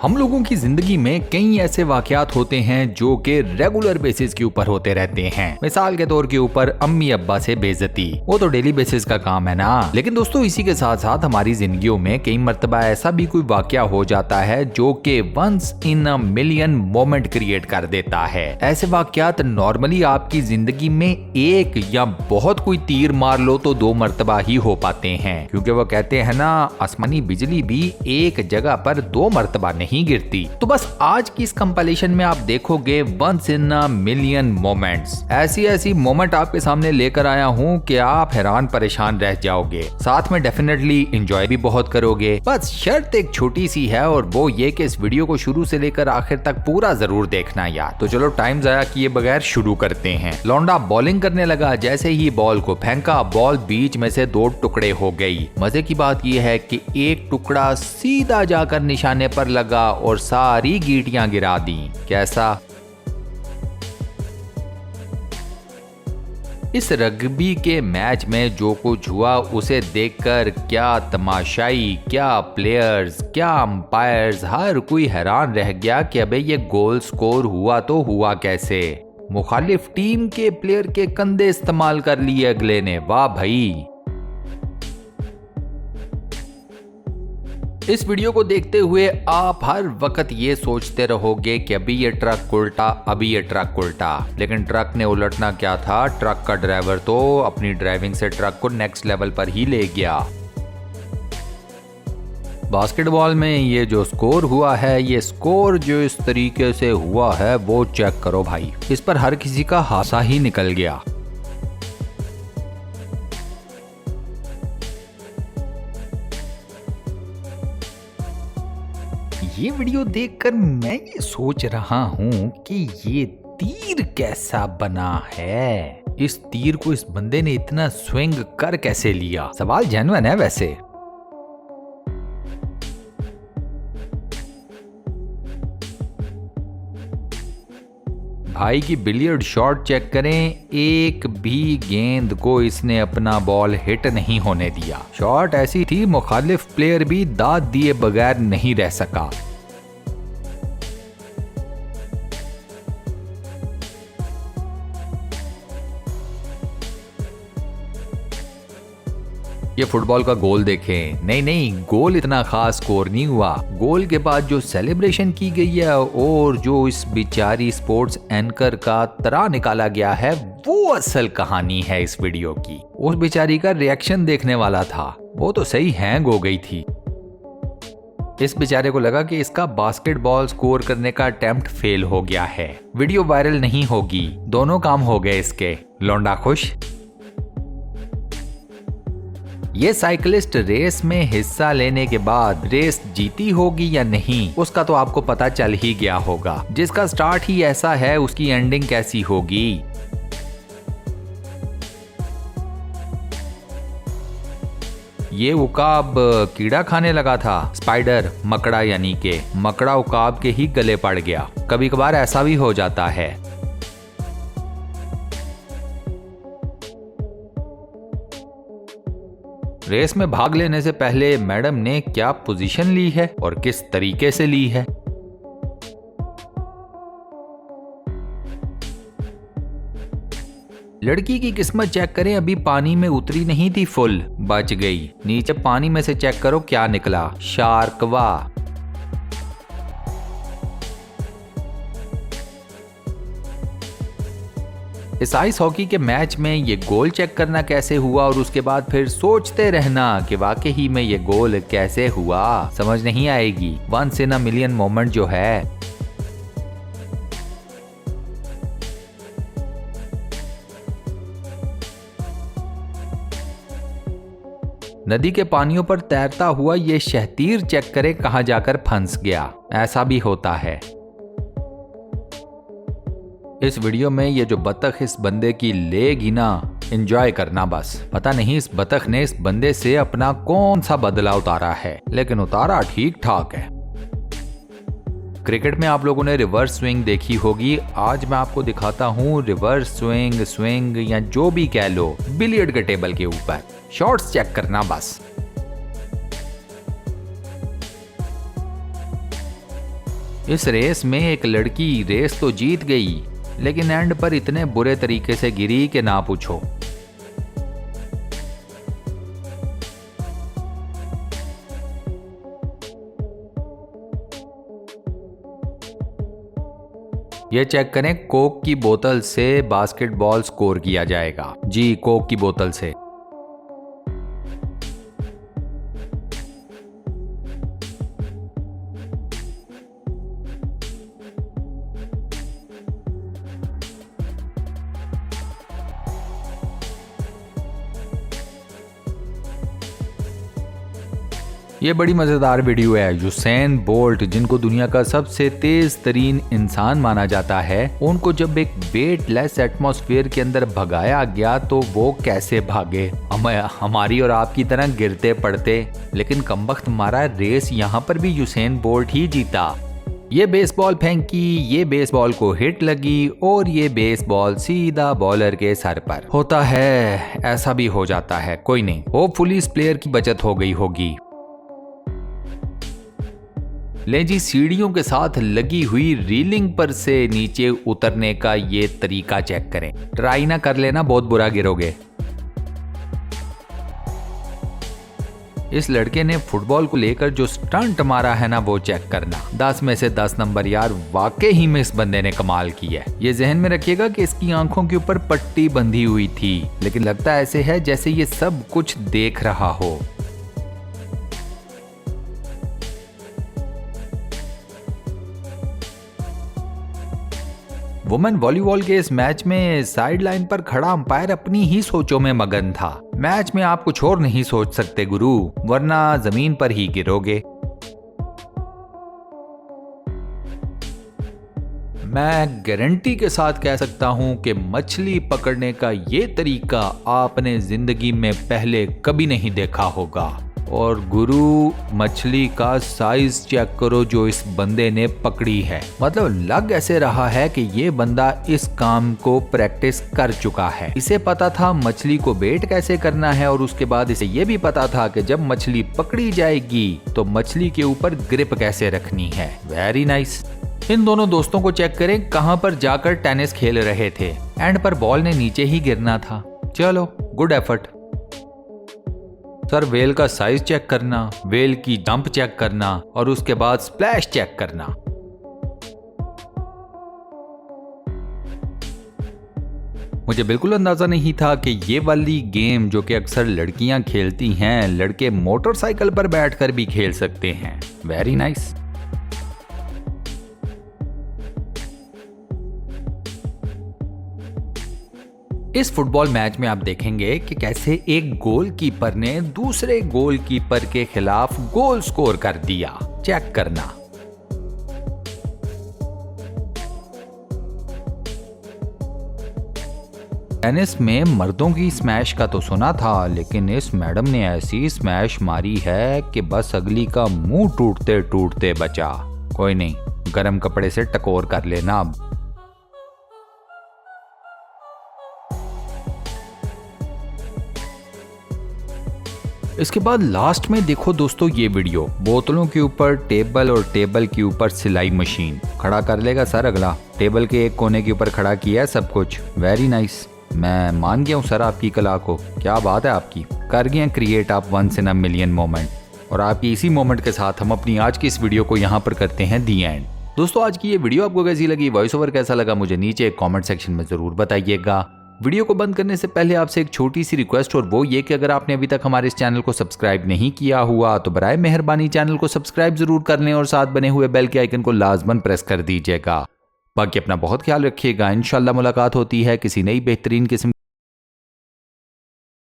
हम लोगों की जिंदगी में कई ऐसे वाकयात होते हैं जो कि रेगुलर बेसिस के ऊपर होते रहते हैं। मिसाल के तौर के ऊपर अम्मी अब्बा से बेइज्जती, वो तो डेली बेसिस का काम है ना। लेकिन दोस्तों इसी के साथ साथ हमारी जिंदगियों में कई मर्तबा ऐसा भी कोई वाकया हो जाता है जो कि once in a million moment create कर देता है। ऐसे वाकयात नॉर्मली आपकी जिंदगी में एक या बहुत कोई तीर मार लो तो 2 मर्तबा ही हो पाते हैं, क्योंकि वो कहते हैं ना, आसमानी बिजली भी एक जगह पर 2 मर्तबा नहीं गिरती। तो बस आज की इस कंपाइलेशन में आप देखोगे once in a million moments. ऐसी मोमेंट आपके सामने लेकर आया हूँ कि आप हैरान परेशान रह जाओगे, साथ में डेफिनेटली एंजॉय भी बहुत करोगे। बस शर्त एक छोटी सी है और वो ये कि इस वीडियो को शुरू से लेकर आखिर तक पूरा जरूर देखना यार। तो चलो टाइम जाया किए बगैर शुरू करते हैं। लौंडा बॉलिंग करने लगा, जैसे ही बॉल को फेंका बॉल बीच में से 2 टुकड़े हो गई। मजे की बात यह है कि एक टुकड़ा सीधा जाकर निशाने पर लगा और सारी गीटियां गिरा दी। कैसा? इस रग्बी के मैच में जो कुछ हुआ उसे देखकर क्या तमाशाई, क्या प्लेयर्स, क्या अंपायर्स, हर कोई हैरान रह गया कि अबे ये गोल स्कोर हुआ तो हुआ कैसे। मुखालिफ टीम के प्लेयर के कंधे इस्तेमाल कर लिए अगले ने। वाह भाई। इस वीडियो को देखते हुए आप हर वक्त ये सोचते रहोगे कि अभी ये ट्रक उल्टा, अभी ये ट्रक उल्टा। लेकिन ट्रक ने उलटना क्या था, ट्रक का ड्राइवर तो अपनी ड्राइविंग से ट्रक को नेक्स्ट लेवल पर ही ले गया। बास्केटबॉल में ये जो स्कोर हुआ है, ये स्कोर जो इस तरीके से हुआ है वो चेक करो भाई। इस पर हर किसी का हासा ही निकल गया। ये वीडियो देखकर मैं ये सोच रहा हूँ कि ये तीर कैसा बना है। इस तीर को इस बंदे ने इतना स्विंग कर कैसे लिया? सवाल जेन्युइन है वैसे। भाई की बिलियर्ड शॉट चेक करें, एक भी गेंद को इसने अपना बॉल हिट नहीं होने दिया। शॉट ऐसी थी मुखालिफ प्लेयर भी दाद दिए बगैर नहीं रह सका। ये फुटबॉल का गोल देखें। नहीं, गोल इतना खास स्कोर नहीं हुआ। गोल के बाद जो सेलिब्रेशन की गई है और जो इस बेचारी स्पोर्ट्स एंकर का तरह निकाला गया है, वो असल कहानी है इस वीडियो की। उस बेचारी का रिएक्शन देखने वाला था, वो तो सही हैंग हो गई थी। इस बेचारे को लगा कि इसका बास्केटबॉल स्कोर करने का अटेम्प्ट फेल हो गया है, वीडियो वायरल नहीं होगी। दोनों काम हो गए इसके। लौंडा खुश। ये साइकिलिस्ट रेस में हिस्सा लेने के बाद रेस जीती होगी या नहीं उसका तो आपको पता चल ही गया होगा। जिसका स्टार्ट ही ऐसा है उसकी एंडिंग कैसी होगी। ये उकाब कीड़ा खाने लगा था, स्पाइडर, मकड़ा, यानी के मकड़ा उकाब के ही गले पड़ गया। कभी कभार ऐसा भी हो जाता है। रेस में भाग लेने से पहले मैडम ने क्या पोजीशन ली है और किस तरीके से ली है। लड़की की किस्मत चेक करें, अभी पानी में उतरी नहीं थी, फुल बच गई। नीचे पानी में से चेक करो क्या निकला, शार्क। वाह। इस आइस हॉकी के मैच में ये गोल चेक करना कैसे हुआ और उसके बाद फिर सोचते रहना कि वाकई में ये गोल कैसे हुआ, समझ नहीं आएगी। Once in a million moment जो है। नदी के पानियों पर तैरता हुआ ये शहतीर चेक करे कहां जाकर फंस गया। ऐसा भी होता है। इस वीडियो में ये जो बतख इस बंदे की लेगी ना, एंजॉय करना बस। पता नहीं इस बतख ने इस बंदे से अपना कौन सा बदला उतारा है, लेकिन उतारा ठीक ठाक है। क्रिकेट में आप लोगों ने रिवर्स स्विंग देखी होगी। आज मैं आपको दिखाता हूँ रिवर्स स्विंग या जो भी कह लो, बिलियर्ड के टेबल के ऊपर। शॉट्स चेक करना बस। इस रेस में एक लड़की रेस तो जीत गई, लेकिन एंड पर इतने बुरे तरीके से गिरी कि ना पूछो। ये चेक करें, कोक की बोतल से बास्केटबॉल स्कोर किया जाएगा। जी, कोक की बोतल से। ये बड़ी मजेदार वीडियो है। यूसेन बोल्ट, जिनको दुनिया का सबसे तेज तरीन इंसान माना जाता है, उनको जब एक वेटलेस एटमॉस्फेयर के अंदर भगाया गया तो वो कैसे भागे। हमारी और आपकी तरह गिरते पड़ते, लेकिन कमबख्त मारा रेस यहाँ पर भी यूसेन बोल्ट ही जीता। ये बेसबॉल फेंकी, ये बेसबॉल को हिट लगी और ये बेसबॉल सीधा बॉलर के सर पर। होता है, ऐसा भी हो जाता है, कोई नहीं। होपफुली इस प्लेयर की बचत हो गई होगी। ले जी, सीढ़ियों के साथ लगी हुई रीलिंग पर से नीचे उतरने का ये तरीका चेक करें। ट्राई ना कर लेना, बहुत बुरा गिरोगे। इस लड़के ने फुटबॉल को लेकर जो स्टंट मारा है ना, वो चेक करना। 10 में से 10 नंबर यार, वाकई ही में इस बंदे ने कमाल की है। ये जहन में रखिएगा कि इसकी आंखों के ऊपर पट्टी बंधी हुई थी, लेकिन लगता ऐसे है जैसे ये सब कुछ देख रहा हो। वुमेन वॉलीबॉल के इस मैच में साइड लाइन पर खड़ा अंपायर अपनी ही सोचों में मगन था। मैच में आप कुछ और नहीं सोच सकते गुरु, वरना जमीन पर ही गिरोगे। मैं गारंटी के साथ कह सकता हूं कि मछली पकड़ने का ये तरीका आपने जिंदगी में पहले कभी नहीं देखा होगा। और गुरु, मछली का साइज चेक करो जो इस बंदे ने पकड़ी है। मतलब लग ऐसे रहा है कि ये बंदा इस काम को प्रैक्टिस कर चुका है। इसे पता था मछली को बेट कैसे करना है, और उसके बाद इसे ये भी पता था कि जब मछली पकड़ी जाएगी तो मछली के ऊपर ग्रिप कैसे रखनी है। Very nice. इन दोनों दोस्तों को चेक करें, कहां पर जाकर टेनिस खेल रहे थे। एंड पर बॉल ने नीचे ही गिरना था। चलो, गुड एफर्ट। सर, वेल का साइज चेक करना, वेल की जंप चेक करना और उसके बाद स्प्लैश चेक करना। मुझे बिल्कुल अंदाजा नहीं था कि ये वाली गेम, जो कि अक्सर लड़कियां खेलती हैं, लड़के मोटरसाइकिल पर बैठकर भी खेल सकते हैं। Very nice. इस फुटबॉल मैच में आप देखेंगे कि कैसे एक गोलकीपर ने दूसरे गोलकीपर के खिलाफ गोल स्कोर कर दिया। चेक करना। टेनिस में मर्दों की स्मैश का तो सुना था, लेकिन इस मैडम ने ऐसी स्मैश मारी है कि बस अगली का मुंह टूटते टूटते बचा। कोई नहीं, गर्म कपड़े से टकोर कर लेना अब। इसके बाद लास्ट में देखो दोस्तों ये वीडियो। बोतलों के ऊपर टेबल और टेबल के ऊपर सिलाई मशीन। खड़ा कर लेगा सर अगला। टेबल के एक कोने के ऊपर खड़ा किया है सब कुछ। Very nice. मैं मान गया हूँ सर आपकी कला को। क्या बात है आपकी। कर गए क्रिएट आप once in a million moment. और आपकी इसी मोमेंट के साथ हम अपनी आज की इस वीडियो को यहाँ पर करते हैं दी एंड। दोस्तों, आज की ये वीडियो आपको कैसी लगी, वॉइस ओवर कैसा लगा, मुझे नीचे कमेंट सेक्शन में जरूर बताइएगा। वीडियो को बंद करने से पहले आपसे एक छोटी सी रिक्वेस्ट, और वो ये कि अगर आपने अभी तक हमारे इस चैनल को सब्सक्राइब नहीं किया हुआ तो बराए मेहरबानी चैनल को सब्सक्राइब जरूर कर लें और साथ बने हुए बेल के आइकन को लाजमन प्रेस कर दीजिएगा। बाकी अपना बहुत ख्याल रखिएगा। इंशाल्लाह मुलाकात होती है किसी नई बेहतरीन किस्म